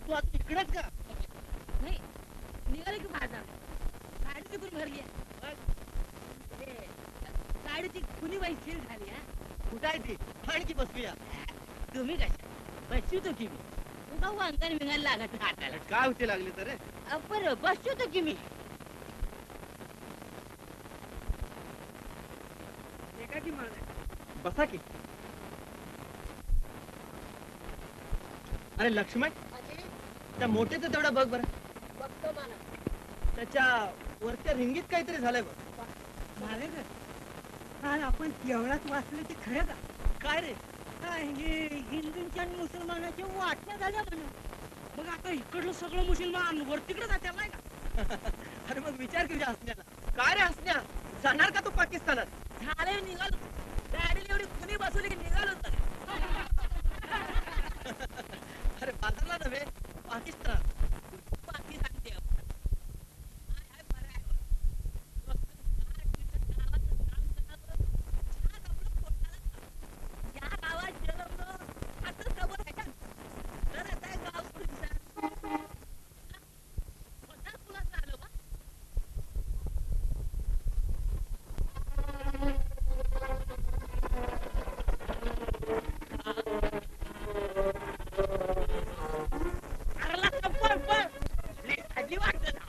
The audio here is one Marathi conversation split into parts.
तू आता इकडेच का? नाही निघाले की बाजार गाडी तिकडून भरली गाडीची कुणी बाई सील झाली हा. कुठं आहे ती? आणखी बसूया. तुम्ही कशा बसू तो की मी उगा अंगण मिळायला लागत हाताला काय होते लागले तर रे? बरं बसू तो की मी की बसा की. अरे लक्ष्मण, त्या मोठेचं तेवढा बघ बरं. बघतो मला त्याच्या वरच्या रिंगीत काहीतरी झालंय बघ. झाले का? काल आपण केवढाच वाचलं ते खरं का? काय रे? काय हे हिंदूंच्या आणि मुसलमानाच्या वाटण्या झाल्या म्हणून. मग आता इकडलं सगळं मुसलमान वर तिकडे जाते नाही का? अरे मग विचार केला हसण्याला. काय रे हसण्या, जाणार का तू पाकिस्तानात? झाले निघालो गाडीला एवढी कुणी बसवली की निघालो अरे बाजारला नव्हे, पाकिस्तानात. बाकी सांगते या गावात जन्मलो असं खबर आहे का? तर आता गाव सोडून कुणाचं आलं बा? अरला कंपन पण लई हल्ली वाटतं ना.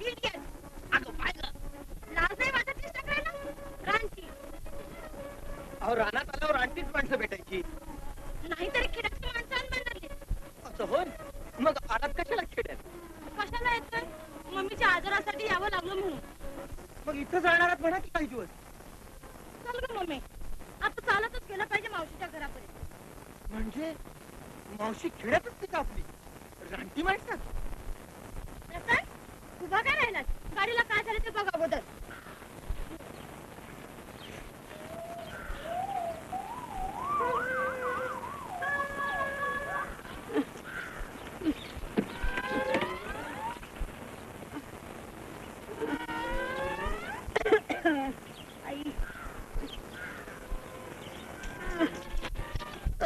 इडियट. अगं पाय गं. लाज नाही वाटत ती सगळ्यांना? रानटी. अहो रानात आल्यावर आणखीच माणसं भेटायची. नाहीतरी खेड्यातली माणसं बनली. असं होय? मग आलात कशाला खेड्यात? कशाला येतोय? मम्मीच्या आजारासाठी यावं लागलं म्हणून. मग इथं जाणार आहात म्हणा की काही दिवस. चल गं मम्मी. आता चालतच गेलं पाहिजे मावशीच्या घरापर्यंत. म्हणजे मावशी खेड्यातच ती का आपली रानटी माणसात? रतन, उभा काय राहिलास? गाडीला काय झालं ते बघ अगोदर.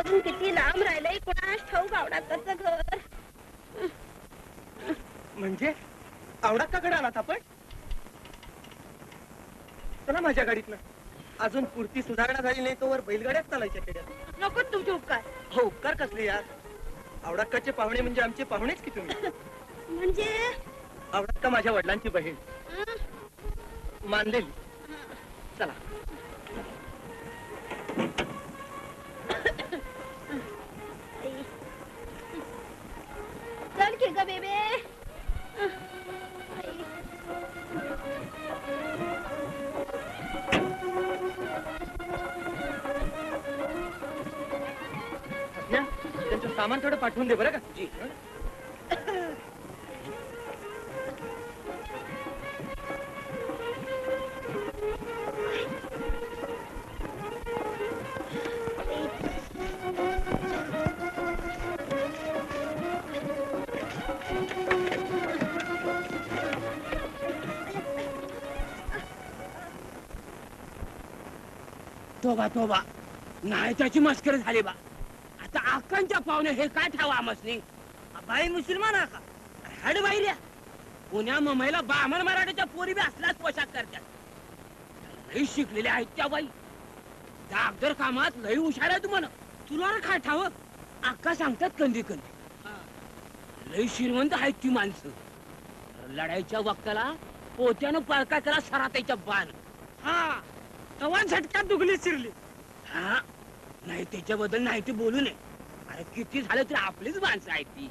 अजून किती लांब राहिलंय कोणास ठाऊक आवडाचं घर. म्हणजे आवडा का कडे आलात आपण? चला माझ्या गाडीतनं. अजून पुरती सुधारणा झाली नाही तोवर बैलगाड्यात चालायच्या खेड्यात. नको तुमचे उपकार. हो उपकार कसले यार? आवडाक्काचे पाहुणे म्हणजे आमचे पाहुणेच की तुम्ही. म्हणजे आवडाक्का माझ्या वडिलांची बहीण मानलेली. चला. चल की ग बेबे. त्यांचं सामान थोडं पाठवून दे बरं का? जी. तोबा तोबा नाही त्याची मस्करी झाली बा. आता अक्कांच्या पाहुणे हे काय ठावा आमसनी? बाई मुसलमान का हड बाहेर पुण्या मुंबईला बामण मराठीच्या पोरी बी असलाच पोशाख करतात. लई शिकलेल्या आहेत त्या बाई. त्या अगदर कामात लई हुशार आहे तुम्हाला. तुला काय ठाव? अक्का सांगतात कंदी कंदी. लई श्रीमंत आहेत ती माणसं. लढाईच्या वक्ताला पोत्यानं पळका करा सराताईच्या बाण. हा तवा झटक्यात दुगली चिरली. हा नाही त्याच्याबद्दल नाही ते बोलू नये. अरे किती झालं तरी आपलीच माणसं आहेत ती.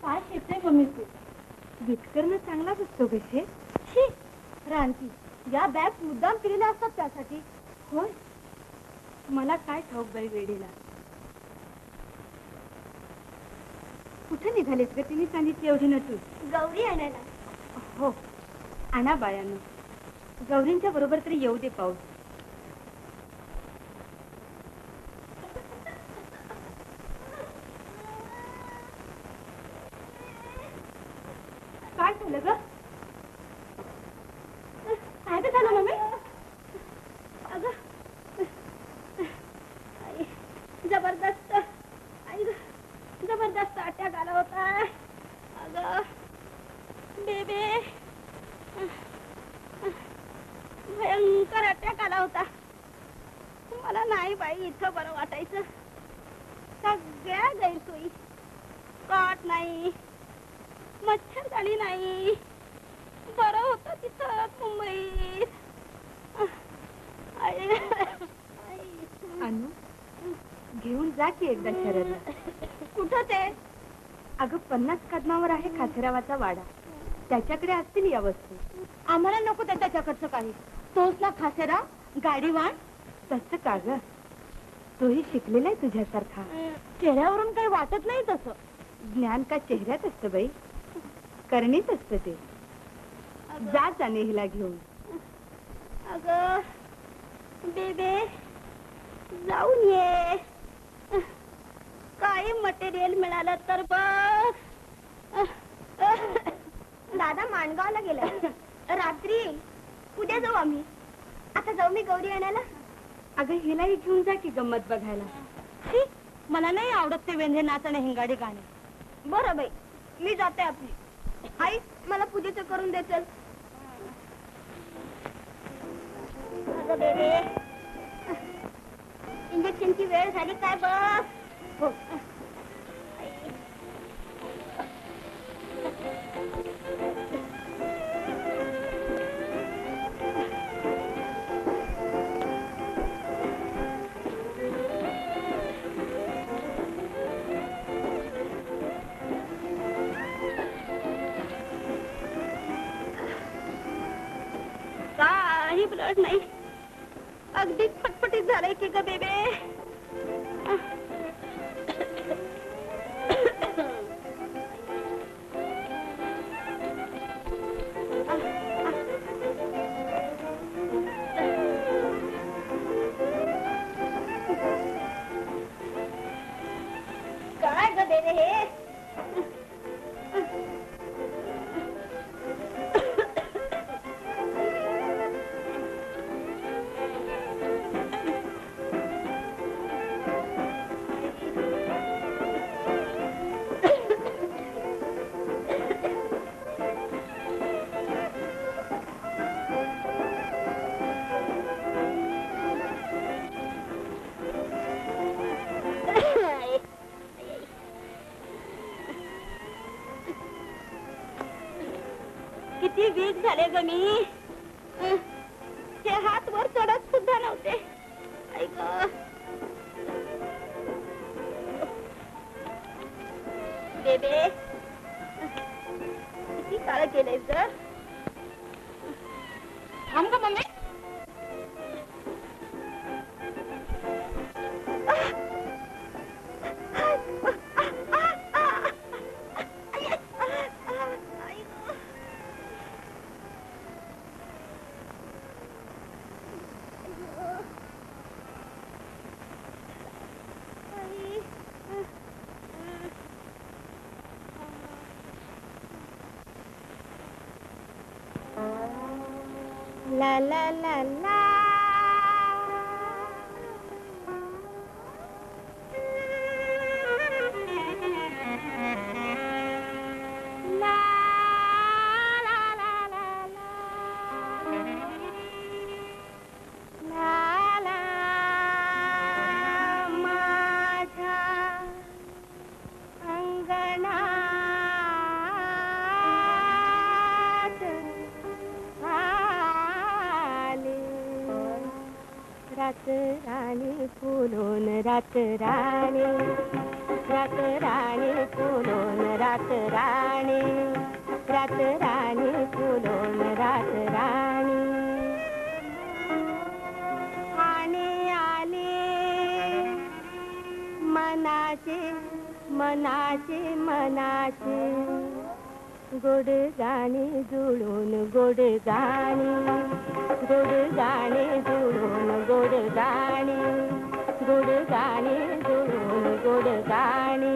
काय शेते मम्मी तू विटकरणं चांगला दिसतो कसे. रानती या बॅग मुद्दाम केलेल्या असतात त्यासाठी. होय मला काय ठाऊक बाई वेडीला. कुठं निघालीस ग? तिने सांगितली एवढी नटू. गौरी आणायला. हो, आणा बायानं. गौरींच्या बरोबर तरी येऊ दे पाऊस. काय झालं ग? काय ग झालं मम्मी? अगं आई, जबरदस्त आई ग, जबरदस्त अटॅक आला होता. अगं बेबे, भयंकर अटॅक आला होता. मला नाही बाई इथं बरं वाटायचं. सगळ्या गैरसोयी, कॉट नाही, मच्छरदाणी नाही. बरं होतं तिथं मुंबईत. अनु, घेऊन जा की एकदा शरदला. कुठं ते? अगं 50 कदमावर आहे खासेरावाचा वाडा. त्याच्याकडे असतील या वस्तू. आम्हाला नको त्याच्याकडचं काही. तोच ना खासेराव, गाडीवान. तसं का ग? तोही शिकलेला आहे तुझ्यासारखा. चेहऱ्यावरून काही वाटत नाही तसं. ज्ञान का चेहऱ्यात असतं बाई, करणीत असतं ते. जा जाणे हिला घेऊन. अगं बेबे, जाऊन ये. काही मटेरियल मिळालं तर बघ. दादा माणगावला गेला रात्री. उद्या जाऊ आम्ही. आता जाऊ मी गौरी आणायला. अगं हिलाही घेऊन जा की गंमत बघायला. मला नाही आवडत ते वेंधे नाच आणि हिंगाडी गाणे. बरं बाई, मी जाते आपली. आई, मला पूजेचं करून दे चल. अगं बेबे, इंजेक्शनची वेळ झाली काय बघ. हो. काही ब्लड नाही. अगदी फटफटीत झालंय की ग बेबे. काय ग बेबे हे? किती वीक झाले ग मी. ते हात वर चढत सुद्धा नव्हते. ऐक बेबे, किती काळ केलंय ग. थांब ग mummy. La la la la. La la la la la. La la माझ्या अंगणात रात राणी फुलून रात राणी, रात राणी फुलून रात राणी, रात राणी फुलून रात राणी. आणि आले मनाचे मनाचे मना गोड गाणी जुळून गोड गाणी गोड गाणी जुळून गोड गाणी गोड गाणी जुळून गोड गाणी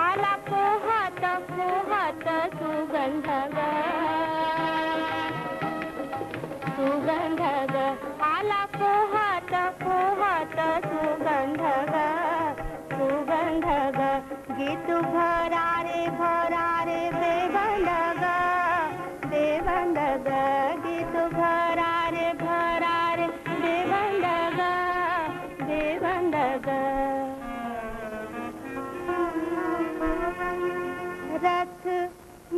आला पोहात पोहात सुगंध ग सुगंध ग आला पोहात पोहात सुगंध ग सुगंध ग गीत भरारे बेबंद ग बेबंद ग गीत भरारे बेबंद ग बेबंद ग रथ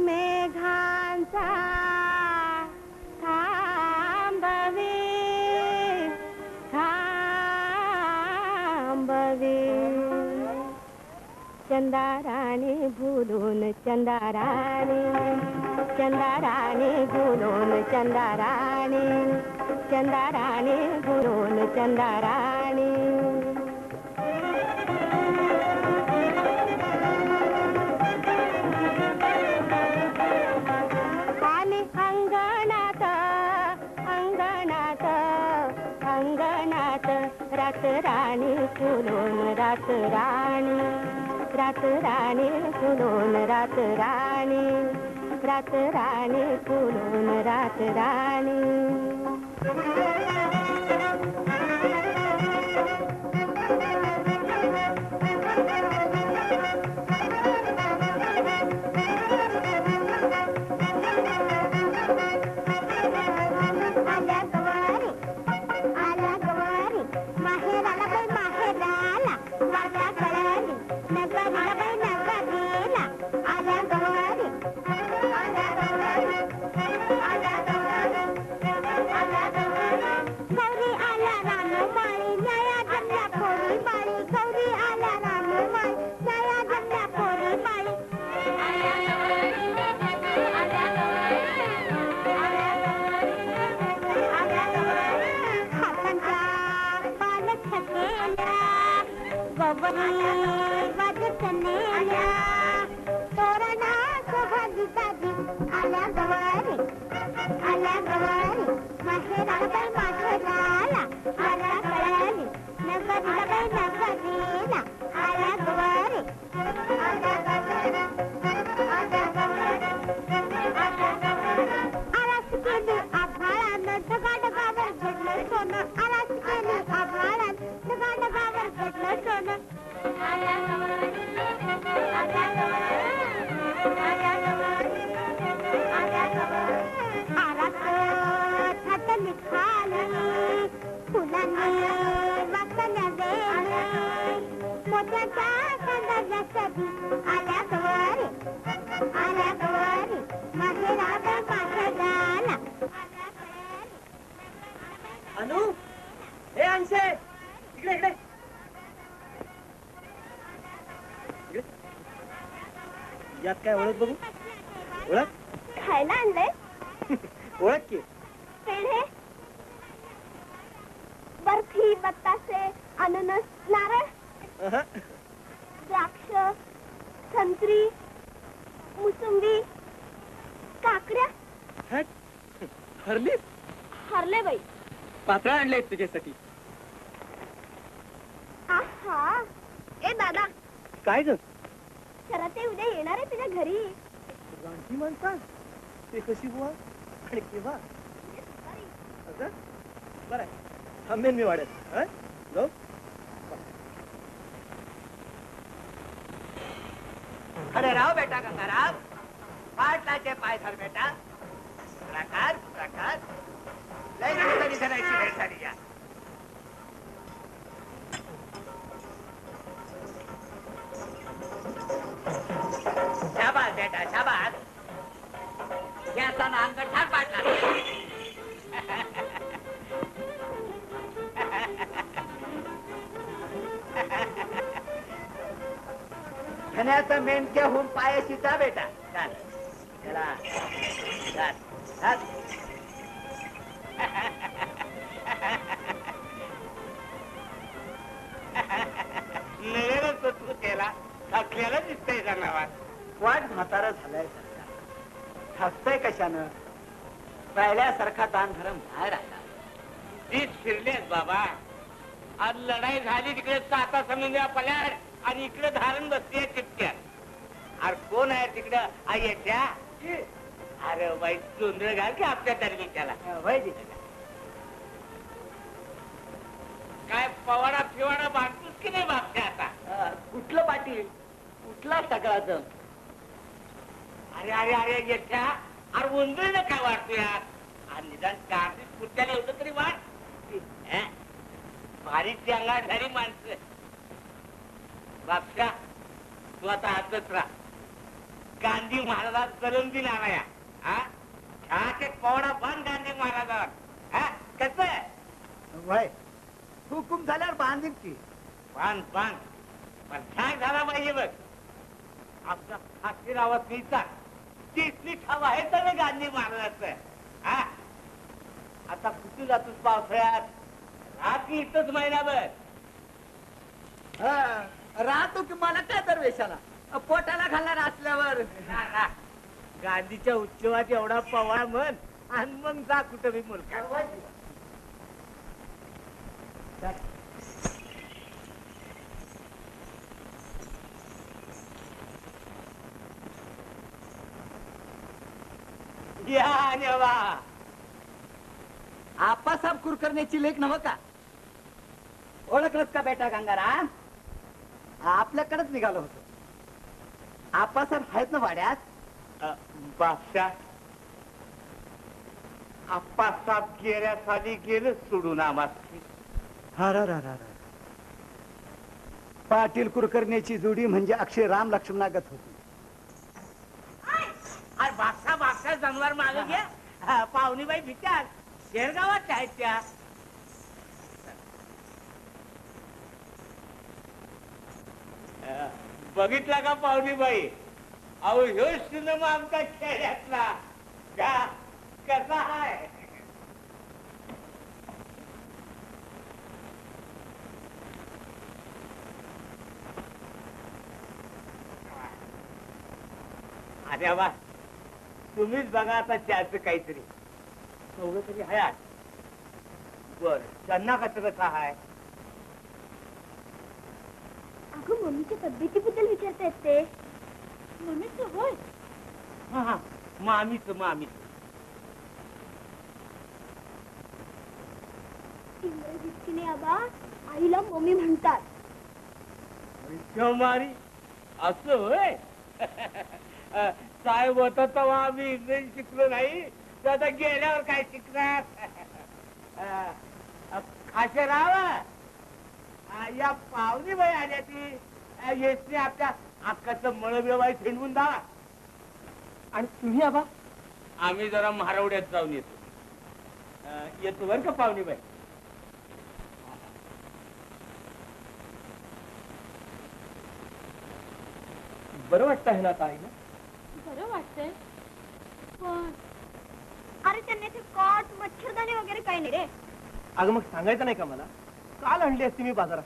मेघांचा थांबवे थांबवे चंदाराने भुलून चंदाराने चंदाराने भुलून चंदाराने चंदाराने भुलून चंदाराने आणि अंगणात अंगणात अंगणात रात राणी फुलून रात राणी रात राणी फुलून रात राणी रात राणी फुलून रात राणी अनु हे अंशे इकडे इकडे इकडे. यात काय ओळख बघू ओळख खायला आणलंय ओळख की पेढे बर्फी बतासे अननस नारळ अहं. द्राक्ष संत्री मुसंबी काकड्या हट. हरलीस हरले बाई पातळ आणले तुझ्यासाठी आहा ए दादा काय ग खरं ते उद्या येणार आहे तुझ्या घरी रानटी माणसा ते कशी बुवा आणि केव्हा असं बरं थांबेन मी वाड्यात हं? जाऊ अरे राव बेटा गंगाराम पाटलाचे पाय धर बेटा प्रकार प्रकार लय दिवसांनी धरायची वेळ झाली या शाबास बेटा शाबास याचा अंग ठार पाटला धन्याचा मेंढक्या होऊन पायाशी जा बेटा चाल चला चाल चाल नयनच तू केला थकलेलं दिसतंय जनावर. वाट म्हातारा झालाय सरकार. थकतय कशानं? पहिल्यासारखा दानधर्म नाही राहिला. तीच फिरलेस बाबा. आज लढाई झाली तिकडे साता समुद्रा पल्याड आणि इकडे धारण बसतीये चिपक्यात. अरे कोण आहे तिकडं आय्या? अरे बाई चोंदळ घाल की आपल्या दरवीच्याला. वय जी. काय पवाडा फिवाडा बांधतोस की नाही बापच्या आता? कुठलं पाटील? कुठला सगळाच? अरे अरे अरे येत्या. अरे उंदळीनं काय वाटतो यार? आणि निदान कार्तिक पुढच्याला एवढं तरी वाट. भारीची अंगाधारी माणसं. बापशा तू आता हातच राहा. गांधी महाराज करून दिन आला या. छाक एक पवडा बांध गांधी महाराजावर. कस वय हुकुम झाल्यावर बांधीन की. बांध बांध. पण छाक झाला पाहिजे बघ. आपला फाशी रावत नीचा तिथली ठाव आहे तर गांधी महाराजाचं. आता कुठे जातोस पावसाळ्यात? रात्री इथंच महिनाभर. राहतो की मला काय तर वेशाला पोटाला घालणार असल्यावर. गांधीच्या उत्सवात एवढा पवाळ म्हण आणि मग जा कुठं बी मुलगा. या देवा. आप्पासाहेब कुलकर्णीची लेख नव्ह का? ओळखलंच का बेटा गंगाराम? आपल्याकडेच निघालो होतो. आप्पासाहेब आहेत ना वाड्यात? बादशाह आप्पासाहेब गेल्या साली गेलं सोडून आम्हाला. पाटील कुलकर्णीची जोडी म्हणजे अक्षय राम लक्ष्मणागत होती. अरे बादशाह बादशाह जनावर मागे घ्या. पाहुणीबाई भित्यात शेरगावात आहेत त्या. बघितला का पाहुणीबाई? अहो ह्यो सिनेमा आमचा खेड्यातला कसा आहे? अरे वा. तुम्हीच बघा आता त्याचं काहीतरी सवढं तरी आहे. बर त्यांना कसं कसं आहे? अगं मम्मीच्या तब्येतीबद्दल विचारतायत ते. मम्मीच होय. मामीच मामीच. इंग्रजीत आबा आईला मम्मी म्हणतात. मारी असं होय. साहेब होता तेव्हा आम्ही इंग्रजी शिकलो नाही तर आता गेल्यावर काय शिकणार? असे राव या पाहुणी बाई आल्या ती येसने आपल्या अक्काचं मळव्यवाय फेडवून द्या. आणि तुम्ही आबा? आम्ही जरा महारवड्यात जाऊन येतो. येतो बर का पाहुणी बाई. बरं वाटतं आहे ना आता आईला? बरं वाटतंय पण अरे त्यांनी ते कॉट मच्छरदाणी वगैरे काही नाही रे. अगं मग सांगायचं नाही का मला? काल आणली असती मी बाजारात.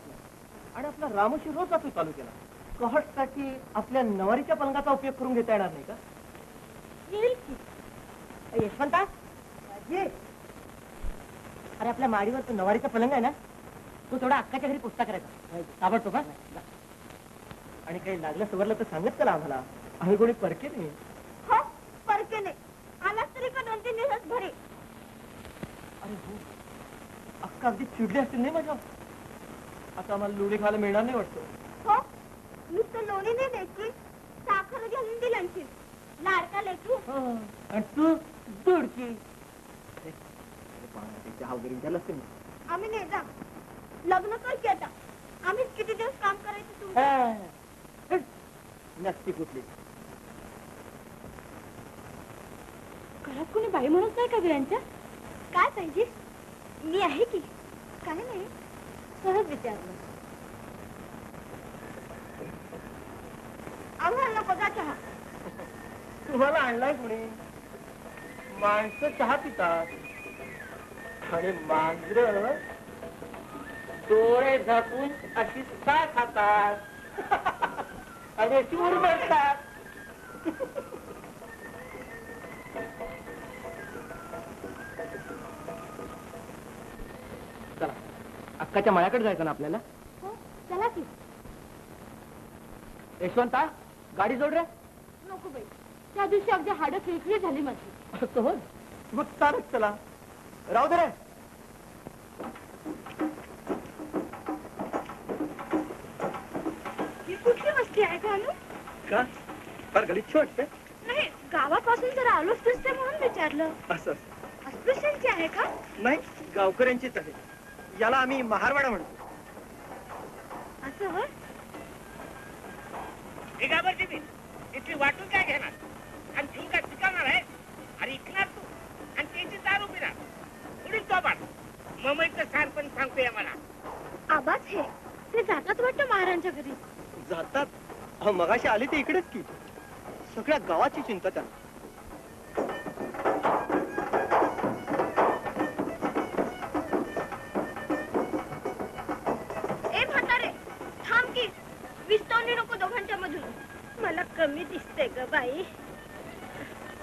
आणि आपला रामोशी रोज जातो तालुक्याला. कहटसाठी आपल्या नवारीच्या पलंगाचा उपयोग करून घेता येणार नाही का? येईल की. यशवंता अरे आपल्या माडीवर तो नवारीचा पलंग आहे ना, तो थोडा अक्काच्या घरी पुस्तक करायचा ताबडतोब. आणि काही लागलं सवरलं तर सांगत चला आम्हाला. आम्ही कोणी परके नाही. हो परके नाही. आलास तरी का 2-3 दिवस घरी. अरे हो, अक्का अगदी चिडली असतील नाही माझ्या. आता आम्हाला लोणी खायला मिळणार नाही वाटतं. हो नुसतं लोणी नाही द्यायची, साखर घालून दिली आणखी. लाडका लेकरू. आणि तू दुडकी. चहा वगैरे विचारलं असतील ना? आम्ही नाही जा. लग्न कर की आता. आम्हीच किती दिवस काम करायचं तुमचं. नसती कुठली. घरात कोणी बाई म्हणत नाही का यांच्या? काय पाहिजे? मी आहे की. काय नाही सहज विचारलं. आम्हाला नको जा चहा. तुम्हाला आणलाय कोणी? माणसं चहा पितात आणि मांजर डोळे झाकून अशी का खातात? पाण्याची उरबडतात. चला अक्काच्या मळ्याकडे जायचं ना आपल्याला. हो चला की. यशवंता गाडी जोड रे. नको बाई, त्या दिवशी अगदी हाडं खिळखिळी झाली माझी. असं हो मग चालत चला. राहू दे रे. ही कुठली वस्ती आहे का अनु? का फार गलिच्छ वाटते. नाही, गावापासून जर आलोच दिसते म्हणून विचारलं. असं अस्पृश्यांची आहे का? नाही, गावकऱ्यांचीच आहे. याला आम्ही महारवाडा म्हणतो. असं होय. हे घाबरते मी इथली वाटून काय घेणार आणि घेऊन काय पिकवणार आहे. अरे इकणार तू आणि त्याची दारू पिणार पुढील तो पाठ ममईचं सार पण सांगतोय मला. आबाच हे ते जातात वाटतं महाराजांच्या घरी. जातात. अहो, मगाशी आले ते इकडेच की. सगळ्या गावाची चिंता त्यांना. ए म्हातारे, थांब की. विस्तवणी नको दोघांच्या मधून. मला कमी दिसते ग बाई.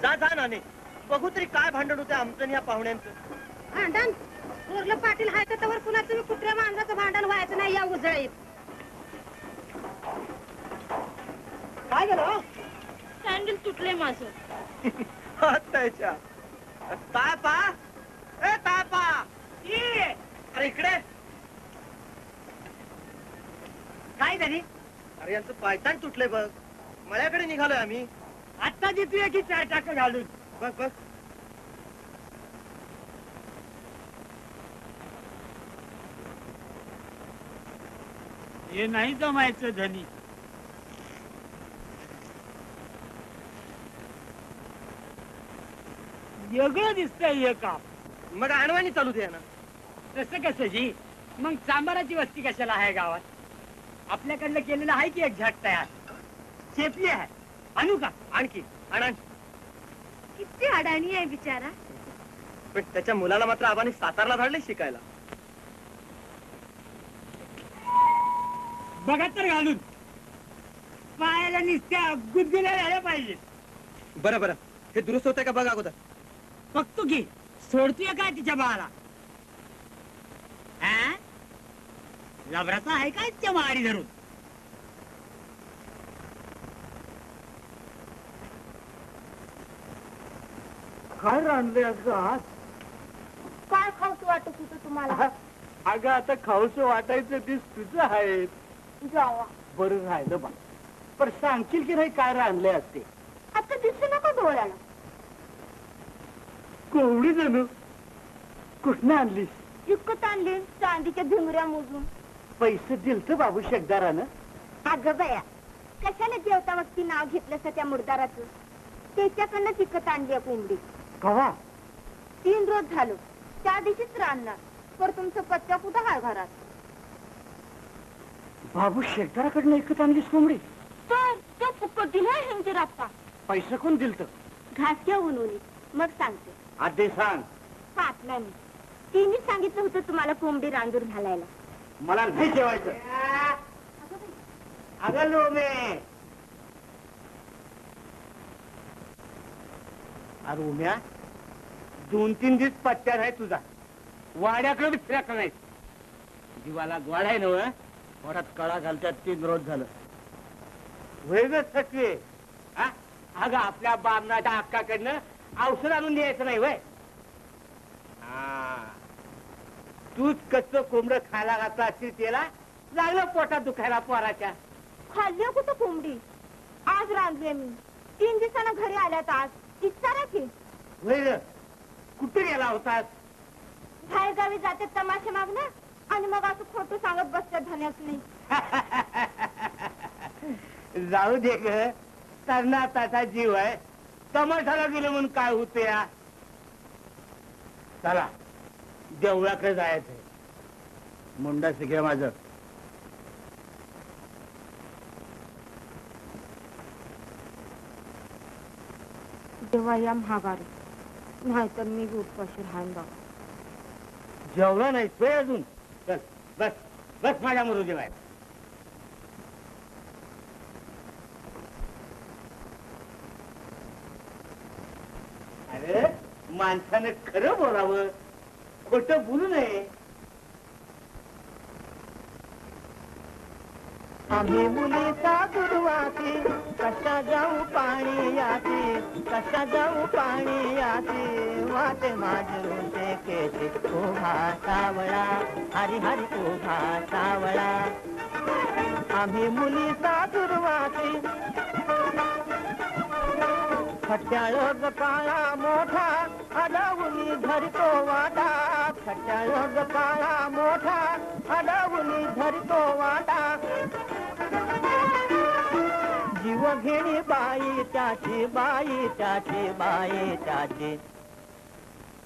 जा जा नाने, बघू तरी काय भांडण होते आमचं आणि या पाहुण्यांचं. भांडण थोरलं पाटील हाय तर तवर पुन्हा तुम्ही कुत्र्या मांजराचं भांडण व्हायचं नाही या उजळीत. काय झालं? सँडल तुटले माझं. त्याच्या तापा ए तापा ये. अरे इकडे. काय झाली? अरे यांचं पायतान तुटले बघ. मळ्याकडे निघालोय आम्ही. आता देतोय की चार टाक घालून. बघ बघ. हे नाही जमायचं धनी. वेगळं दिसतंय हे काम. मग आणवानी चालू दे ना. तसं कसं जी? मग चांबाराची वस्ती कशाला आहे गावात? आपल्याकडलं केलेलं आहे की एक झट तयार. शेपली आहे. आणू का? आणखी आण. किती अडाणी आहे बिचारा. पण त्याच्या मुलाला मात्र आबाने सातारला धाडले शिकायला. बघा तर घालून. पायाला निसत्या गुदगुल्या झाल्या पाहिजे. बरं बरं, हे दुरुस्त होतंय का बघ अगोदर. बघतो की सोडतोय काय तिच्या बाळाला. लबराचा आहे काय त्या मारी धरून. काय रांधले आज? काय खाऊच वाटत होतं तुम्हाला? अगं आता खाऊस वाटायचं दिस तुझं आहे. जावा. बरं राहिलं बा. पण सांगशील की नाही काय रांधले असते? आता दिसू नका डोळ्याला. कोवडी जणू कुठनं आणलीस? विकत आणले चांदीच्या भिंगऱ्या मोजून. पैसे दिलत बाबू शेकदारानं. अगं बया, कशाला जेवता वक्ती नाव घेतलं त्या मुर्दाराचं? त्याच्याकडनं विकत आणली कोंबडी. कवा? 3 रोज झालो. त्या दिवशीच राहणार. पर तुमचं पत्त्या कुठं हाय घरात? बाबू शेकदाराकडनं ऐकत आणलीस कोंबडी? तर तो फुकट दिला ह्यांचे रास्ता. पैसे कोण दिलत? घास घेऊन उनी. मग सांगते. आधी सांग. पाटलांनी तिने सांगितलं होतं तुम्हाला कोंबडी रांजूर घालायला. मला नाही जेवायचं. अगं लोमे. अरे उम्या 2-3 दिवस पत्त्यार आहे तुझा. वाड्याकडे बी फिरायचं नाही. जीवाला गोड आहे ना. पोटात कळा घालतात 3 रोज झालं. वय ग सटवे. अगं आपल्या बामणाच्या अक्काकडनं औषध आणून द्यायचं नाही वय. तूच कच्च कोंबड खायला घातला असतील त्याला लागलं पोटात दुखायला पोराच्या. खाल्ली कुठं कोंबडी? आज रांधले मी. 3 दिवसानं घरी आल्यात आज. विचारा की. वय ग कुठे गेला होतास? बाहेरगावी जाते तमाशे मागणं आणि मग असं खोटं सांगत बसतात धन्याच नाही. जाऊ दे ग. तरणाताचा जीव आहे. तमाशाला गेलं म्हणून काय होते या. चला देवळाकडे जायचंय. मुंडा शिके माझं. जेव्हा या महागारी नाहीतर मी उठपाशी राहायला बाबा. जेवला नाही तो अजून. बस. बस माझ्या मुरू जेवाय. माणसानं खरं बोलावं, खोटं बोलू नये. आम्ही मुलीचा दुर्वासी कशा जाऊ पाणी याची, कशा जाऊ पाणी याची, वाटे माझे केसे उभा सावळा, हरी हरी उभा सावळा. आम्ही मुलीचा दुर्वासी खट्याळ ग काळा मोठा, अडवुनी धरतो वाटा, खट्याळ ग काळा मोठा, अडवुनी धरतो वाटा. जीव घेणी बाई त्याची, बाई त्याची, बाई त्याची.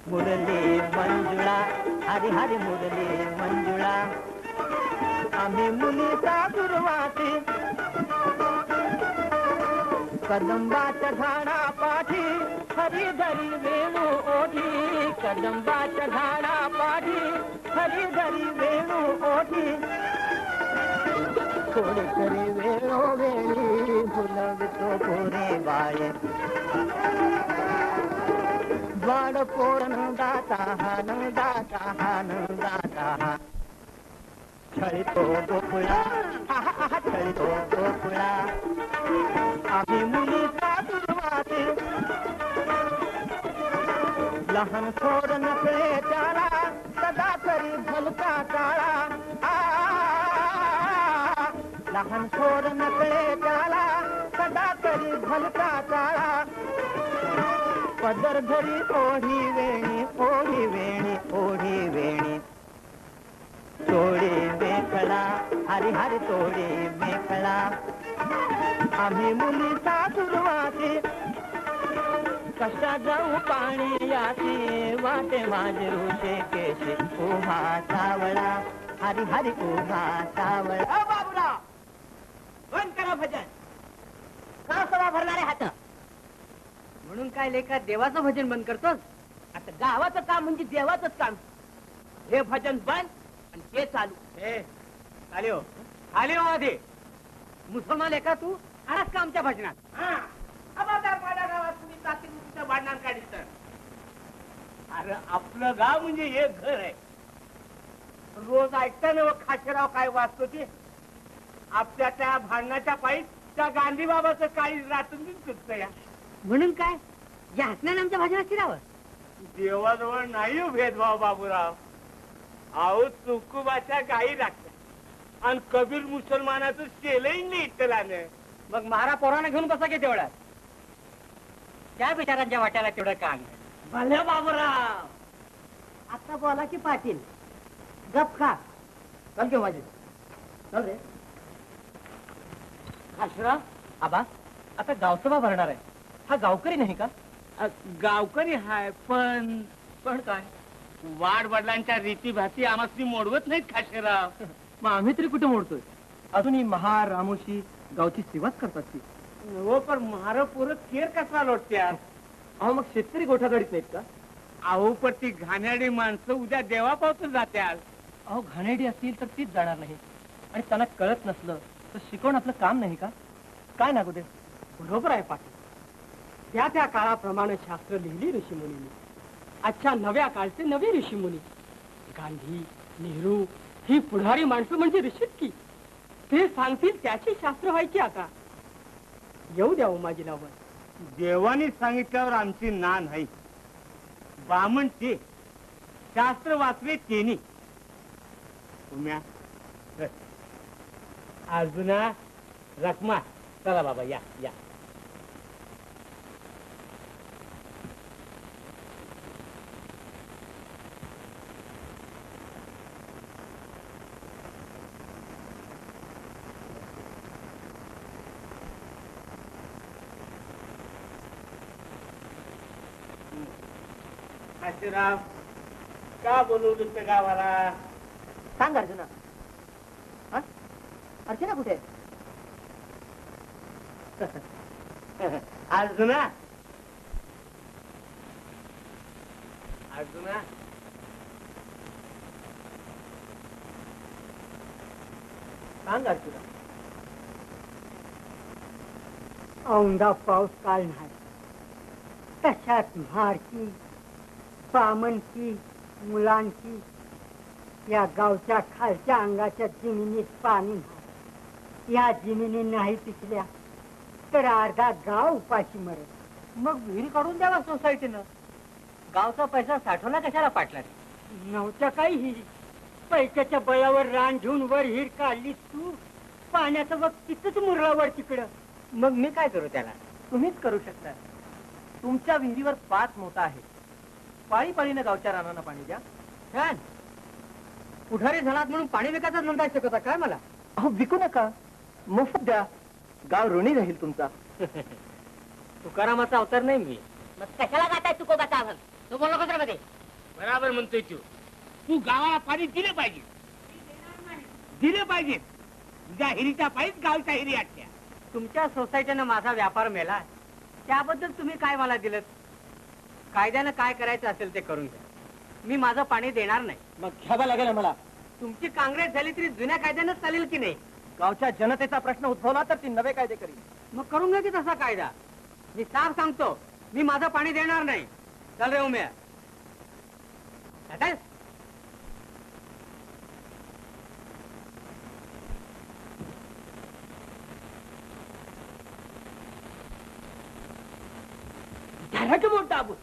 मुरली मंजुळा, हरी हरी मुरली मंजुळा. आम्ही मुलीचा दुर्वासी कदंबाच्या झाडापाठी, हरिधरी वेणू ओढी, कदंबाच्या झाडापाठी, हरिधरी वेणू ओढी. थोडे तरी वेळो वेळी फुलवितो पोरे बाळे, वाड पोरण दाता हान, दाता हान, दाता छळतो गोकुळा, छळतो गोकुळा. आम्ही मुलीचा दुर्वासी लहान थोड नकळे त्याला, सदा तरी भलका काळा. लहान थोड नकळे त्याला, सदा तरी भलका काळा. पदर धरी ओढी वेणी, ओढी वेणी, ओढी वेणी. तोडे मेखळा, हरी हरी तोडे मेखळा. आम्ही मुलीचा दुर्वासी कशा जाऊ पाणी याची, वाटे माझे रुचे केशे उभा सावळा, हरी हरी उभा सावळा. बाबूराव बंद करा भजन. का सभा भरणारे हात म्हणून काय लेखा देवाचं भजन बंद करतोस? आता गावाचं काम म्हणजे देवाचंच काम. हे भजन बंद आणि ते चालू. आले हो, आले हो आधी. मुसलमान एका तू आलास का आमच्या भजनात? गावात तुम्ही जातीमुतीचं भांडण काढीत तर. अरे आपलं गाव म्हणजे एक घर आहे. रोज ऐकता ना खाशेराव काय वाचतो ते. आपल्या त्या भांडणाच्या पायी त्या गांधी बाबाचं काही रातून चुकतं या. म्हणून काय या हसण्याने आमच्या भजनात शिरावं? देवाजवळ नाही हो भेदभाव बाबूराव. अहो तुकुबाच्या गायी लागतात आणि कबीर मुसलमानाचं केलंही नाही इतलानं. मग महारा पोरांना घेऊन बसा की तेवढ्यात. त्या बिचारांच्या वाट्याला तेवढं काम. भले बाबूराव. आता बोला की पाटील, गप खा. चल घेऊ माझी, चल रे. खासराव आबा आता गावसभा भरणार आहे. हा गावकरी नाही का? गावकरी हाय पण काय वाड वडिलांच्या रीतीभाती आम्हाला मोडवत नाहीत खाशेराव. मग आम्ही तरी कुठे मोडतोय? अजूनही महार रामोशी गावची सेवाच करतात ती. हो पण महार पोरं केर कसा लोटत्या. अहो मग शेतकरी गोठागाडीत नाहीत का? अहो पण ती घाणेरडी माणसं उद्या देवापावतच जात्याल. अहो घाणेरडी असतील तर तीच जाणार नाही. आणि त्यांना कळत नसलं तर शिकवण आपलं काम नाही का? काय ना गोदे? बरोबर आहे पाटील. त्या त्या काळाप्रमाणे शास्त्र लिहिली ऋषीमुनींनी. आजच्या नव्या काळचे नवे ऋषीमुनी गांधी नेहरू ही पुढारी माणसं म्हणजे ऋषीत की. ते सांगतील त्याची शास्त्र व्हायची. आता येऊ द्या उमाजी नाव. देवानी सांगितल्यावर आमची ना नाही. बामण ते शास्त्र वाचले तेनी. तुम्ही अर्जुना रखमा चला बाबा या या. खाशीराव का बोलवलं त्या गावाला? सांग अर्जुना. अर्जुना कुठे? अर्जुना अर्जुना सांग अर्जुना. औंधा पाऊस काल नाही. तशात म्हारकी बामणची मुलांची या गावच्या खालच्या अंगाच्या जमिनीत पाणी नाही. या जमिनी नाही पिकल्या तर अर्धा गाव उपाशी मरत. मग विहीर काढून द्यावा सोसायटीनं. गावचा पैसा साठवला कशाला पाटला रे? नव्हत्या काही हिरी. पैशाच्या बळावर रान घेऊन वर हिर काढली तू. पाण्याचं बघ तिथंच मुरलावर तिकडं. मग मी काय करू त्याला? तुम्हीच करू शकता. तुमच्या विहिरीवर पाच मोठा आहे. पाळी पाळीनं गावच्या रानांना पाणी द्या. छान. पुढारी झालात म्हणून पाणी विकायचा धंदा शकता काय मला? अहो विकू नका, मोफत द्या. गाव ऋणी राहील तुमचा. तुकारामाचा अवतार नाही मी. मग कशाला गाताय तुकोबाचा आवाज? तू बोल नको मध्ये. बराबर म्हणतोय तू गावाला पाणी दिलं पाहिजे. दिलं पाहिजे. तुझ्या हिरीच्या पायीच गावच्या हिरी आटल्या. तुमच्या सोसायटीनं माझा व्यापार मेला, त्याबद्दल तुम्ही काय मला दिलं? कायद्यानं काय करायचं असेल ते करून घ्या. मी माझं पाणी देणार नाही. मग घ्यावा लागेल मला. तुमची काँग्रेस झाली तरी जुन्या कायद्यानं चालेल की नाही? गावच्या जनतेचा प्रश्न उद्भवला तर ती नवे कायदे करील. मग करून घ्या की तसा कायदा. मी साफ सांगतो, मी माझं पाणी देणार नाही. चल रे उम्या. घराचं मोठं दाबून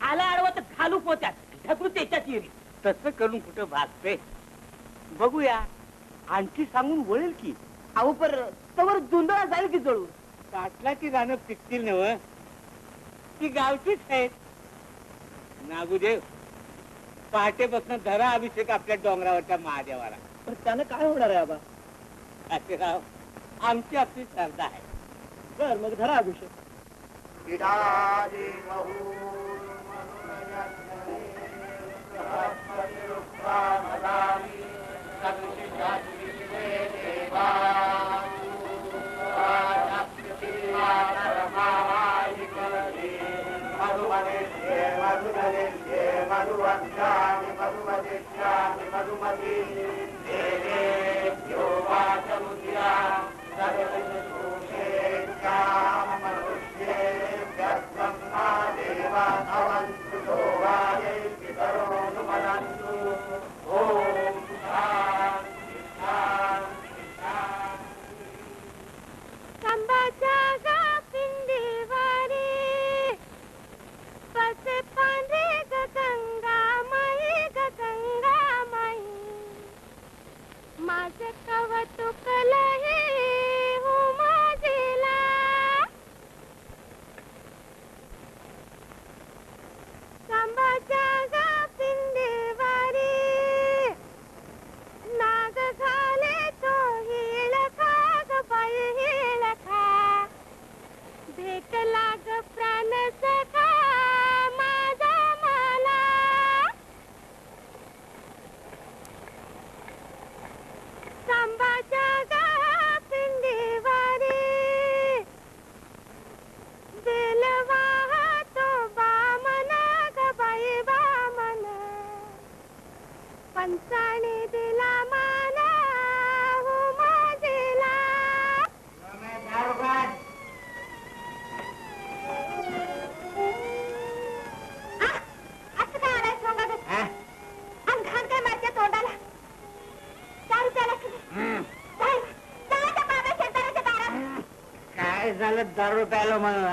आला आडवा तर घालू पोत्यात ढकलू त्याच्यात येईल. तसं करून कुठं भागते. बघूया, आणखी सांगून वळेल की. अहो पर तवर जुंदळा जाईल की जळून. काटलाची रानं पिकतील नव. ती गावचीच आहेत. नागुदेव, पहाटेपासून धरा अभिषेक आपल्या डोंगरावरच्या महादेवाला. पण त्यानं काय होणार आहे आबा? असे राव, आमची आपली श्रद्धा आहे. बर मग धरा अभिषेक. दारू प्यायलो म्हणून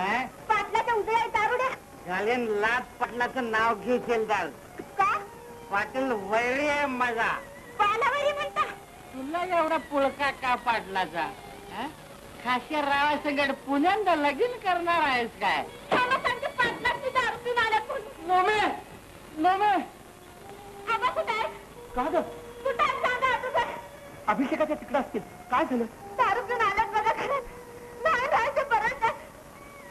पाटलाच्या उदया दारू द्या. घालेन लाट पाटलाचं नाव घेशील दाल. का? पाटील वैरी आहे माझा. पालावरी म्हणता. तुला एवढा पुळका का पाटलाचा? खाशा रावासंगड पुण्यांदा लगीन करणार आहेस काय? मला सांगते पाटलाची दारू पिऊन आल्यातून. नोमे नोमे आबा कुठे आहे? का ग? कुठे आहे सांगा अगोदर. अभिषेकाच्या तिकडे असतील. काय झालं? दारू पिऊन आल्यात बघा खरंच. नाही राहायचं परत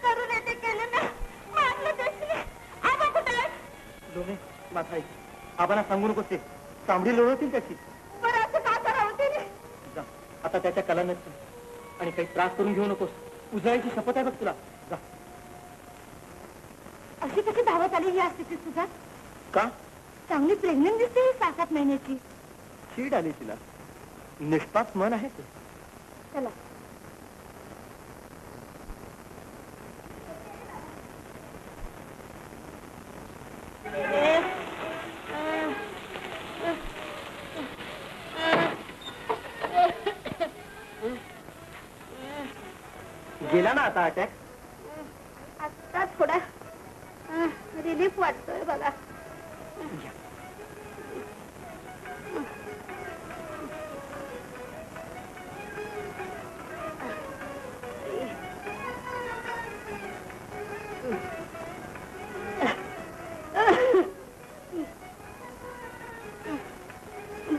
करून येते केलं ना. मारलं देखील. आबा कुठे आहे? नोमे माझा ऐक. आबांना सांगू नकोस ते. चांबडी लोळवतील त्याची. बरं असं का करावं तिने? जा आता त्याच्या कलानं आणि काही त्रास करून घेऊ नकोस. उजळायची शपथ आहे बघ तुला. जा. अशी कशी धावत आली ही असते तुझा? का? चांगली प्रेग्नंट दिसते 6-7 महिन्याची. चीड आली तिला. निष्पाप मन आहे ते. चला ए, गेला ना आता अटॅक? आता थोडा रिलीफ वाटतोय बघा.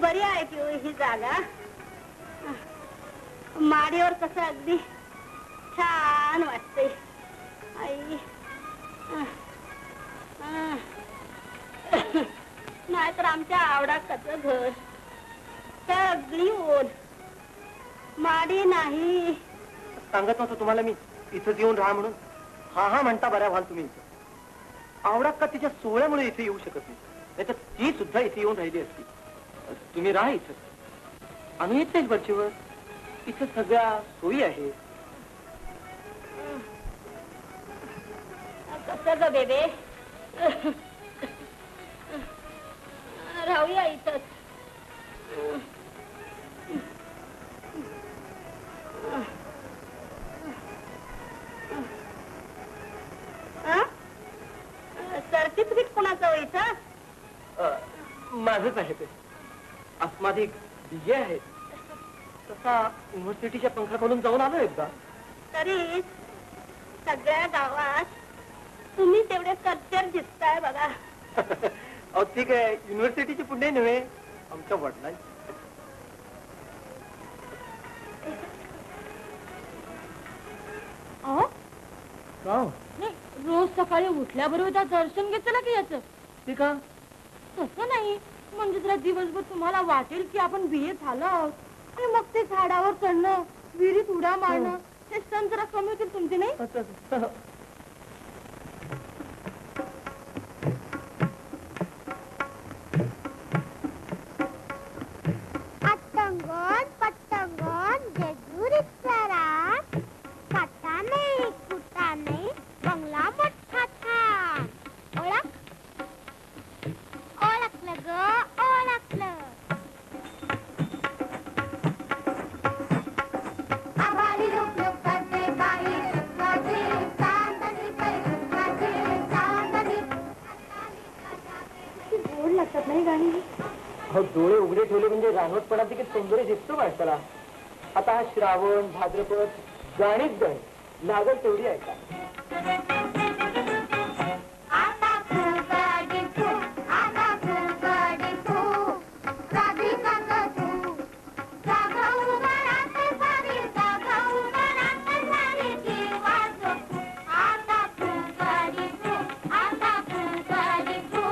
बरी आहे की हो ही जागा. माडीवर कसं अगदी छान वाटते. आई नाहीतर आमच्या आवडाचं घर सगळी ओल, माडी नाही. सांगत नव्हतं तुम्हाला मी इथंच येऊन राहा म्हणून? हा हा म्हणता बऱ्या व्हाल तुम्ही इथं. आवडा का तिच्या सोहळ्यामुळे इथे येऊ शकत नाही, नाहीतर ती सुद्धा इथे येऊन राहिली असती. तुम्ही राहा इथं, आम्ही येत नाही वरचीवर. इथं सगळ्या सोयी आहेत. कसं ग बेबे, राहूया इथंच. सर्टिफिकेट कोणाचं हो इथं? माझंच आहे ते. अस्माधिक BA आहे. तसा युनिव्हर्सिटीच्या पंखाखालून जाऊन आलो एकदा. तरी सगळ्या गावात तुम्ही तेवढे कल्चर दिसताय बघा. अहो ठीक आहे, युनिव्हर्सिटीची पुण्य नव्हे, आमच्या वडिलांची. रोज सकाळी उठल्याबरोबर त्या दर्शन घेतलं की याचं? ते का? तसं नाही, म्हणजे जरा दिवसभर तुम्हाला वाटेल की आपण BA झालो आहोत आणि मग ते झाडावर चढणं, विहिरीत उड्या मारणं, हे सण जरा कमी होतील तुमचे नाही? अट्टंगण पट्टंगण जेजुरीत रात, काटा नाही कुटा नाही बंगला मोठा छान. ओळखलं ग ओळखलं. आभारी लोक लोक करते बाई सुखाची, चांदणी बाई सुखाची, चांदणी. गोड लागतात नाही गाणी? अहो डोळे उघडे ठेवले म्हणजे रानवटपणा देखील सौंदर्य दिसतो माणसाला. आता हा श्रावण भाद्रपद गाणीच गाणी लागल तेवढी ऐका. आता फुलकडी फू, आता फुलकडी फू, राधिका तू जागा उभारात सारी, जागा उभारात सारी जीवाचं फू. आता फुलकडी फू, आता फुलकडी फू.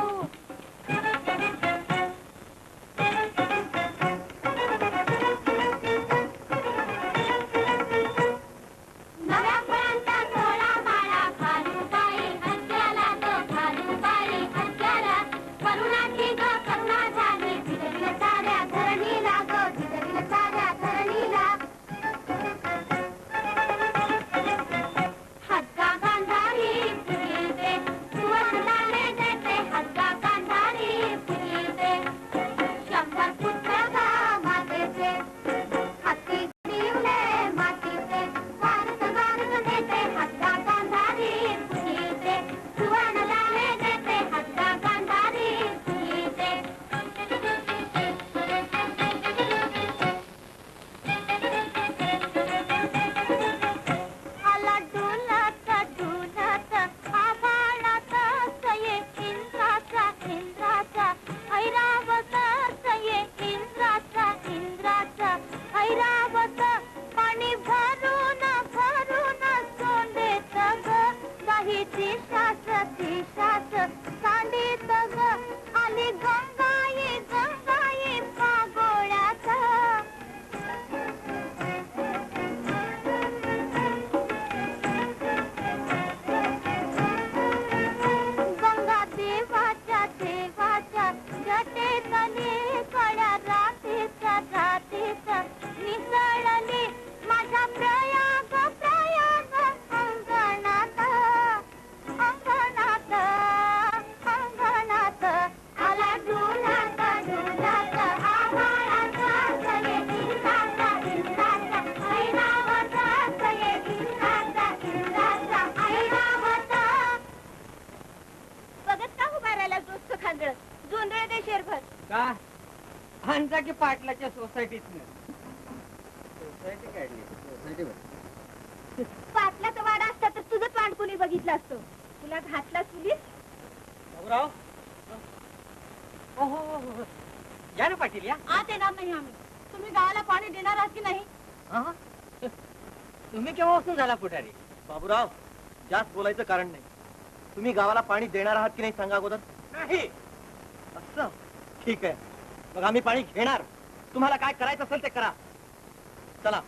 नव्या फळांचा सोळा माळा घालू सांचा की पाटलाच्या सोसायटीतनं सोसायटी काढली सोसायटी पाटलाचा वाडा असता तर तुझं तोंड कोणी बघितलं असतं. तुला घातला चुलीत. बाबूराव हो या ना पाटील या. आत येणार नाही आम्ही. तुम्ही गावाला पाणी देणार आहात की नाही? हा? तुम्ही केव्हापासून झाला पुढारी? बाबूराव जास्त बोलायचं कारण नाही. तुम्ही गावाला पाणी देणार आहात की नाही सांगा अगोदर. नाही असं ठीक आहे, मग आम्ही पाणी घेणार. तुम्हाला काय करायचं असेल ते करा. चला.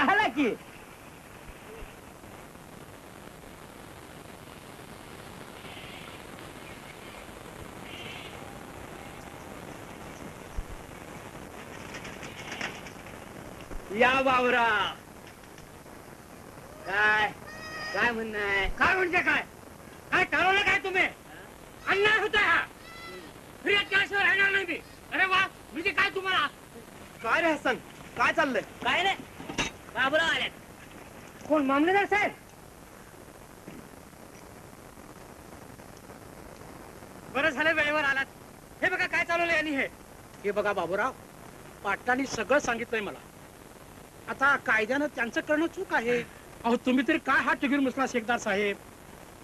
आला की या बाबरा, काय काय म्हणणं आहे? काय म्हणजे काय काय ठरवलं काय तुम्ही? अन्याय होतोय हा. फ्री केल्याशिवाय राहणार नाही मी. अरे वा, म्हणजे काय तुम्हाला? काय रे हसन, काय चाललंय? काय नाही, बाबरा आल्यात. कोण मामलेदार साहेब? बरं झालं वेळेवर आलात. हे बघा काय चालवलं यांनी. हे बघा बाबूराव, पाटलांनी सगळं सांगितलंय मला. आता कायद्यानं त्यांचं करणं चूक आहे. अहो तुम्ही तरी काय हा टिगीर मुसला शेखदार साहेब.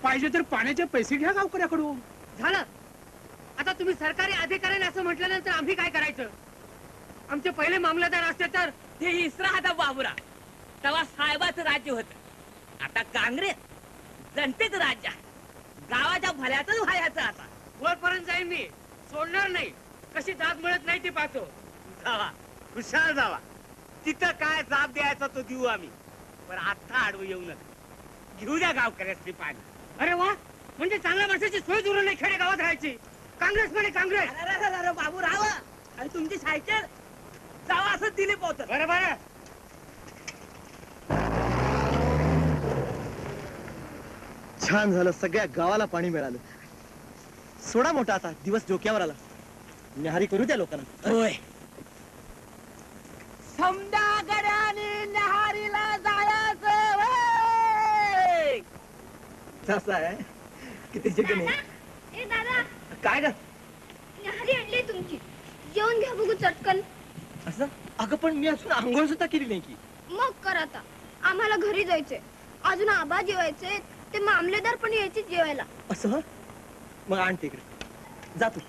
पाहिजे तर पाण्याचे पैसे घ्या गावकऱ्याकडून. झालं. आता तुम्ही सरकारी अधिकाऱ्याने असं म्हटल्यानंतर आम्ही काय करायचं? आमचे पहिले मामलेदार असते तर. ते इसरा होता बाबुरा, तेव्हा साहेबाचं राज्य होत. आता काँग्रेस जनतेचं राज्य आहे. गावाच्या भल्याच व्हायचं. आता वरपर्यंत जाईन मी, सोडणार नाही. कशी जात मिळत नाही ती पाहतो. जावा, हुशार जावा. तिथं काय जाब द्यायचा तो देऊ आम्ही, पण आता आडवं येऊ नका. घेऊ द्या गावकऱ्यासनी पाणी. अरे वा, म्हणजे चांगल्या माणसाची सोय दुरून नाही खेडे गावात राहायची. काँग्रेस म्हणे काँग्रेस. अरे बाबू राव, आणि तुमची सायकल जावा असं दिली पोहोचत. बरं बरं. छान झालं, सगळ्या गावाला पाणी मिळालं. सोडा मोठा आता दिवस डोक्यावर आला. न्याहारी करू द्या लोकांना. होय, समजा गड्याने नहारीला जायचं. होय. असं आहे किती चिकन आहे. ए दादा, काय ग न्याहारी आणली तुमची. जेवण घ्या बघू चटकन. असं? अगं पण मी अजून आंघोळ सुद्धा केली नाही की. मग कर आता. आम्हाला घरी जायचंय. अजून आबा जेवायचे. ते मामलेदार पण यायचे जेवायला. असं? मग आणते इकडे. जा तू.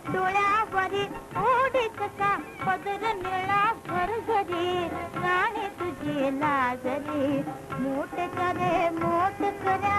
डोळ्यावरी ओढीत का पदर निळा भर घरी. राणी तुझी लाजरी मोठ करे मोठ करा.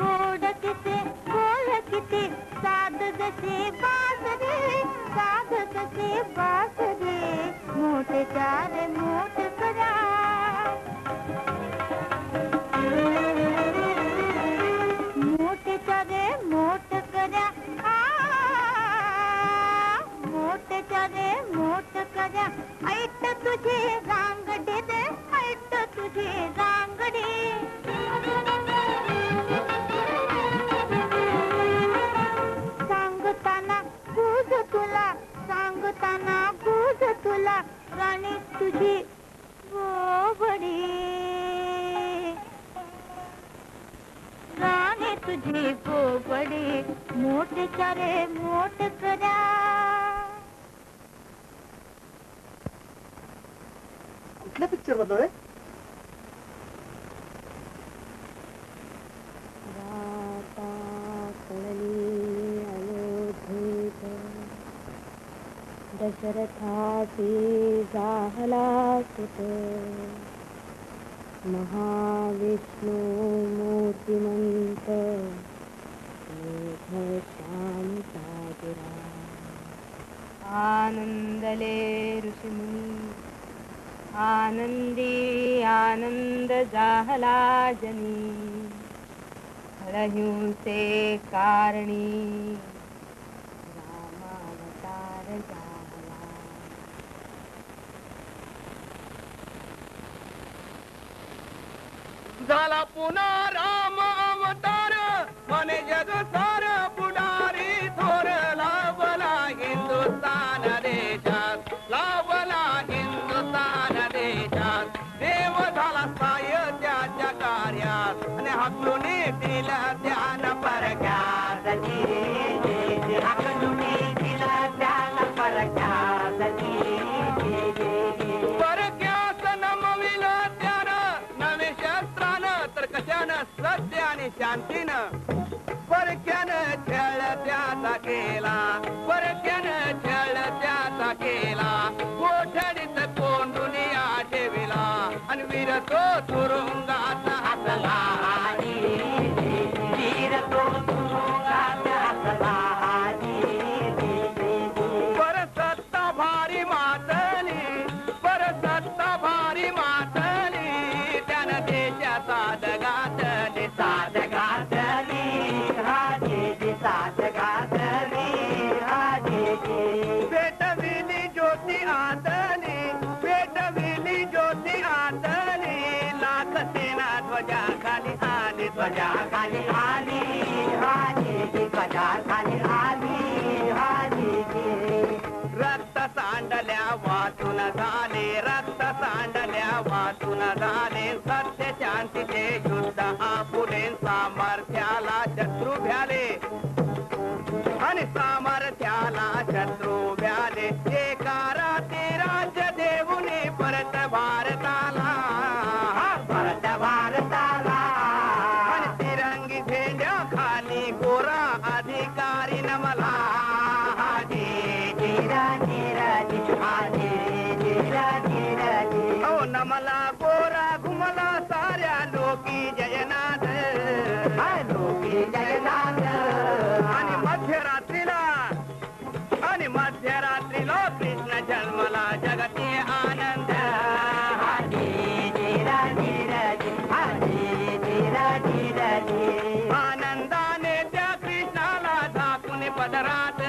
गोड किती गोड किती साध जसे बास रे साध जसे बास रे मोठे चार मोठ करा मोठे चारे मोठ करा मोठे चारे मोठ करा ऐट तुझे रांगडे दे ऐट तुझे रांगडे सांगताना बुज तुला राणी तुझी बोबडी राणी तुझी बोबडी मोठे चारे मोठ करा कुठल्या पिक्चर मधलं रे? दशरथाची जाहला सुत महाविष्णू मूर्तिमंत श्याम सागरा आनंदले ऋषिमुनी आनंदी आनंद जाहला जनी हळहिंसे कारणी रामावतार जाहला झाला पुन्हा राम अवतार मने जग सार पुढारी थोर लावला हिंदुस्थान देशात लावला हिंदुस्थान देशात देव झाला साहित्याच्या कार्यात आणि हाकलून दिला ध्यान परक्यात हाकलून दिला ध्यान परक्यात परक्यात नमविल त्यानं नवे शस्त्रानं तर कशानं सत्य आणि शांतीनं परक्यानं छळ त्याचा केला परक्यानं छळ त्याचा केला कोठडीत कोंडून या ठेविला आणि वीर तो तुरुंगात हसला वीर तो तुरुंगात हसला परसत्ता भारी मातली परसत्ता भारी मातली त्यानं देशाचा दगातली साध घातली राजेची साध घातली राजेची पेटविली ज्योती आतली पेटविली ज्योती आतली लाख सेना ध्वजा खाली आली ध्वजा खाली आली राजेची ध्वजा खाली आली राजेची रक्त सांडल्या वाचून झाले रक्त सांडल्या वाचून झाले सत्य शांतीचे युद्ध आपुले सामर्थ्याला शत्रू भ्याले आणि सामर्थ्याला शत्रू भ्याले एका रात्री राज्य देऊने परत भारताला परत भारताला आणि तिरंगी झेंड्या खाली गोरा अधिकारी न मला हो नमला गोरा घुमला साऱ्या लोकी जयनाथ लोकी जयनाथ आणि मध्यरात्रीला कृष्ण जन्मला जगती आनंद आनंदाने त्या कृष्णाला झाकून पदरात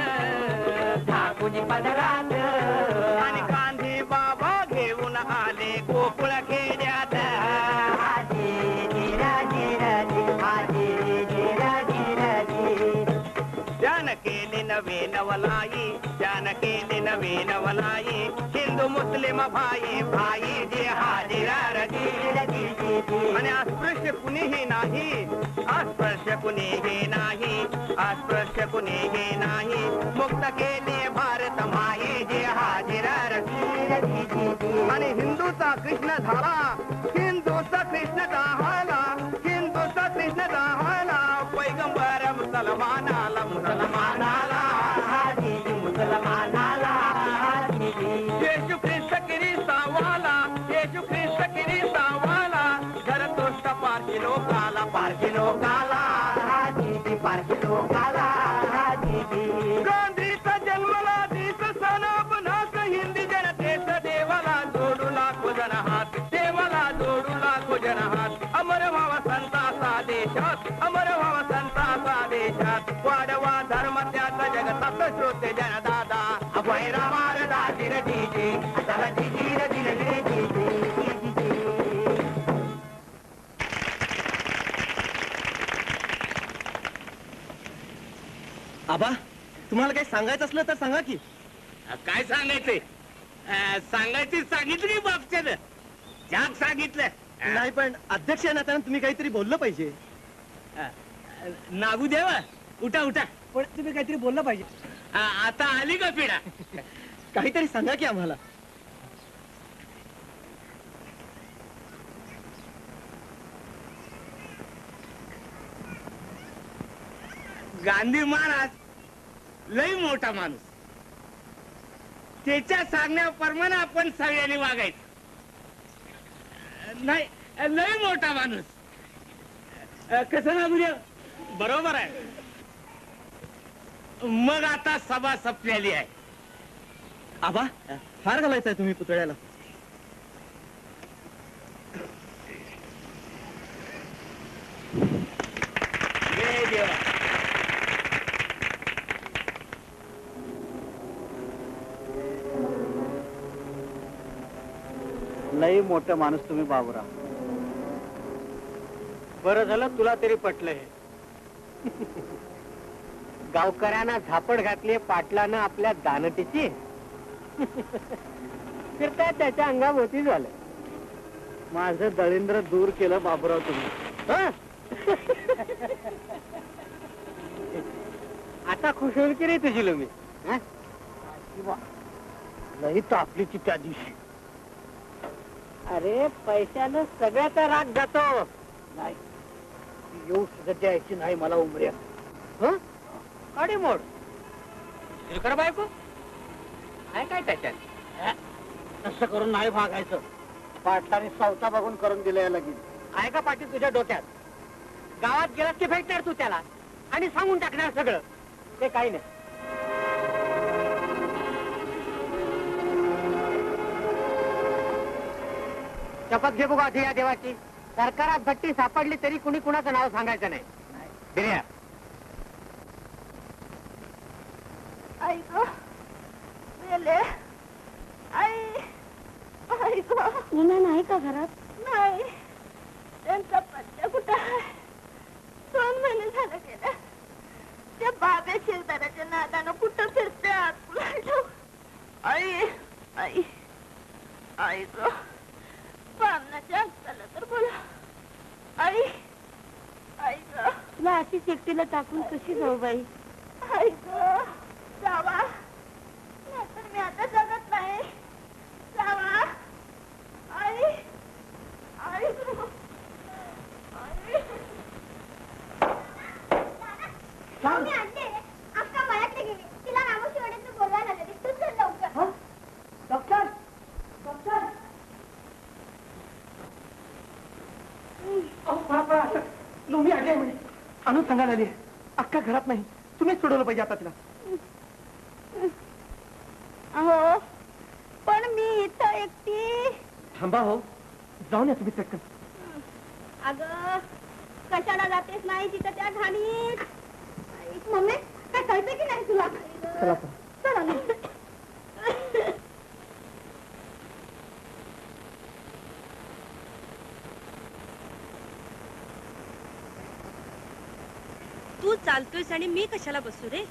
आणि गांधी बाबा घेऊन आले गोकुळ खेड्यात त्यान केली नवे नवलाई त्यान केली नवे नवलाई हिंदू मुस्लिम भाई भाई जे हाजिर आणि अस्पृश्य कुणीही नाही अस्पृश्य कुणीही नाही अस्पृश्य कुणीही नाही मुक्त केले भारत माई जे हाजिर आणि हिंदूचा कृष्ण झाला हिंदूचा कृष्ण झाला हिंदूचा कृष्ण झाला पैगंबर मुसलमानाला मुसलमानाला मुसलमानाला येशू ख्रिस्त किरी सावाला येशू ख्रिस्त किरी सावाला घर तो पारखी लोकाला पारखी लोकाला गांधीचा जन्मला दिस सण पुन्हा हिंदी जनतेच देवाला जोडू लाखो जन हात देवाला जोडू लाखो जन हात अमर व्हावा संताचा देशात अमर व्हावा संताचा देशात वाढवा धर्म त्याचा जगतात श्रोते जनदादा वैरा मारदा दिर डीजे चला दिर दिर डीजे आबा तुम्हाला काही सांगायचं असलं तर सांगा की. काय सांगायचंय सांगायची सांगितली बापच्यानं जग सांगितलं नाही पण अध्यक्ष या नात्यानं तुम्ही काहीतरी बोललं पाहिजे. नागू देवा उठा उठा पण तुम्ही काहीतरी बोललं पाहिजे. आता आली का पिढा काहीतरी सांगा की आम्हाला. गांधी महाराज लई मोठा माणूस त्याच्या सांगण्याप्रमाणे आपण सगळ्यांनी वागायचं नाही लई मोठा माणूस कसं ना गुरु बरोबर आहे. मग आता सभा संपलेली आहे. आबा फार घालायचंय तुम्ही पुतळ्याला. जय देवा. लई मोठं माणूस तुम्ही बाबूराव. बरं झालं तुला तरी पटलं हे. गावकऱ्यांना झापड घातली पाटलानं आपल्या दानटीची. फिरता त्याच्या अंगाभोवती झालं. माझं दळिंद्र दूर केलं बाबूराव तुम्ही. हं? आता खुश होईल की रे तुझी लोमी. हं? लई तापलीची त्या दिवशी. अरे पैशानं सगळ्याचा राग जातो. नाही येऊ सुद्धा द्यायची नाही मला उमऱ्या. हं? काढी मोड शेखर बायको आहे काय त्याच्यात. तसं करून नाही भागायचं. पाटलाने सावता बघून करून दिलं लगीन. आहे का पाटील तुझ्या डोक्यात. गावात गेलास की भेटणार तू त्याला आणि सांगून टाकणार सगळं. ते काही नाही. शपथ घे बघा आधी या देवाची. सरकारात भट्टी सापडली तरी कुणी कुणाचं नाव सांगायचं नाही. बिर्या आई गो मेले आई आई गो उन्हा नाही का घरात? नाही त्यांचा पत्ता कुठं आहे 2 महिने झालं गेलं. त्या बाब्या शेजाराच्या नादानं कुठं फिरते आई आई आई गो पामनाच्या असताना तर बोला आई आई गो तुला अशीच एकटीला टाकून कशी जाऊ बाई? आई गो जावा नाहीतर मी आता जगत नाही. जावा आई आई गो आई मी आणते अक्का मळ्यातले गेली. तिला रामोशी वाड्यातून बोलवायला लागले. तू चल लवकर. डॉक्टर डॉक्टर लोमी आली आहे म्हणे. आणून सांगायला आली. अक्का घरात नाही. तुम्हीच सोडवलं पाहिजे आता तिला. अहो पण मी इथं एकटी. थांबा हो. जाऊन या तुम्ही चटकन. अगं कशाला जातेस नाही तिथं त्या घाणीत. मम्मी काय कळतं की नाही तुला. चला चला. चला ना. तू चालतोयस आणि मी कशाला बसू रे?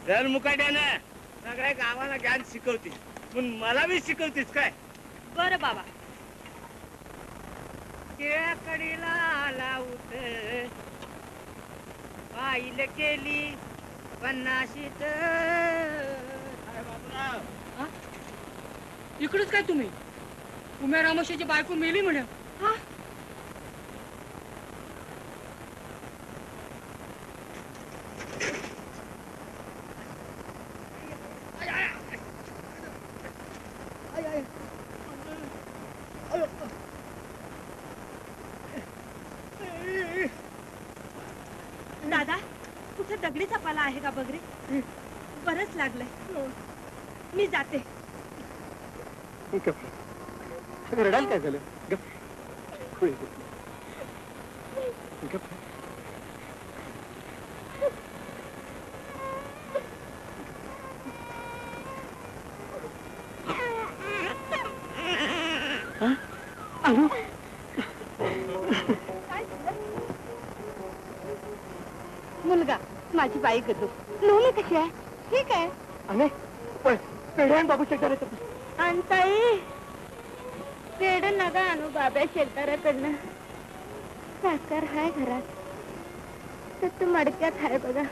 तर मुकाट्यानं सगळ्या गावाला ज्ञान शिकवतीस पण मला बी शिकवतीस काय. बरं बाबा. केळ्याकडीला आला उठ पाहिलं केली 50शीत. इकडेच काय तुम्ही? उम्या रामोशीची बायको मेली म्हणे. दगडीचा पाला आहे का बघ रे. बरंच लागलंय. मी जाते. रडायला काय झालं? मुलगा माझी बाई गदू. नवली कशी आहे? ठीक आहे. अने पण पेढ्या बाबू शेटार अंताई पेड नका आणू बाब्या शेताराकडनं. साखर हाय घरात तर तू मडक्यात हाय बघा.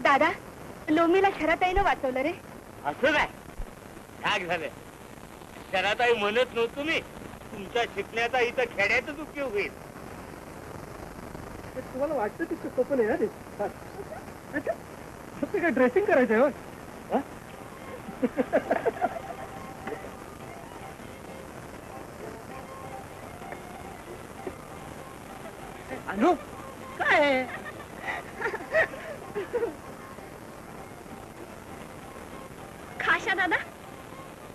दादा लोमीला शरताईनं वाचवलं रे. असं काय झाग झालं. शराताई म्हणत नव्हतो मी तुमच्या शिकण्याचा इथं खेड्यातच उपयोग होईल. तुम्हाला वाटतं तितकं सोपं नाही ना ते. फक्त काय ड्रेसिंग करायचंय होय. अनु काय खाशा दादा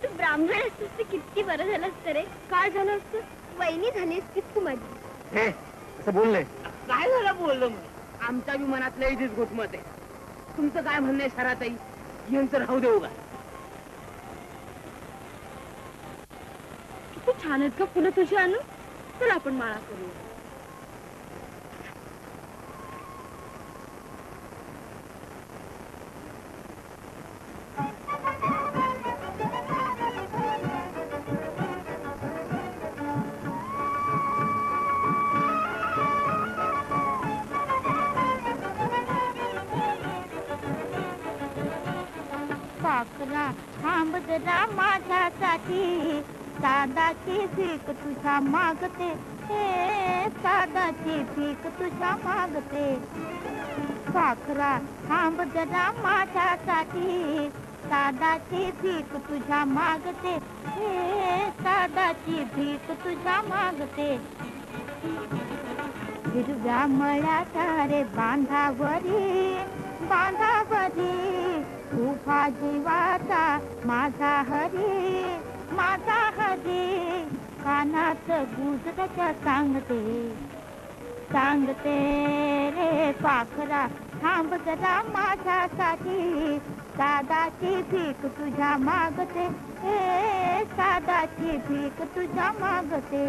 तू ब्राह्मण असतोस ते किती बरं झालं असतं रे. काय झालं असतं? वहिनी झालीस की तू माझी. हे असं बोललंय. काय झालं बोललो मी? आमच्या बी मनातलं इथेच घुटमत आहे. तुमचं काय म्हणणं आहे शराताई? यांचं राहू देऊ का? किती छान आहेत का फुलं तुझी आणू. चल आपण माळा करूया. पाखरा थांब जरा माझ्यासाठी सादाची भीक तुझ्या मागते. हे सादाची भीक तुझ्या मागते. पाखरा थांब जरा माझ्यासाठी सादाची भीक तुझ्या मागते. हे सादाची भीक तुझ्या मागते. हिरव्या मळ्याच्या रे बांधावरी बांधावरी उभा जीवाचा माझा हरी माझा हरी. कानात गुजराच्या सांगते सांगते रे पाखरा थांब जरा माझ्यासाठी सादाची भीक तुझ्या मागते. हे सादाची भीक तुझ्या मागते.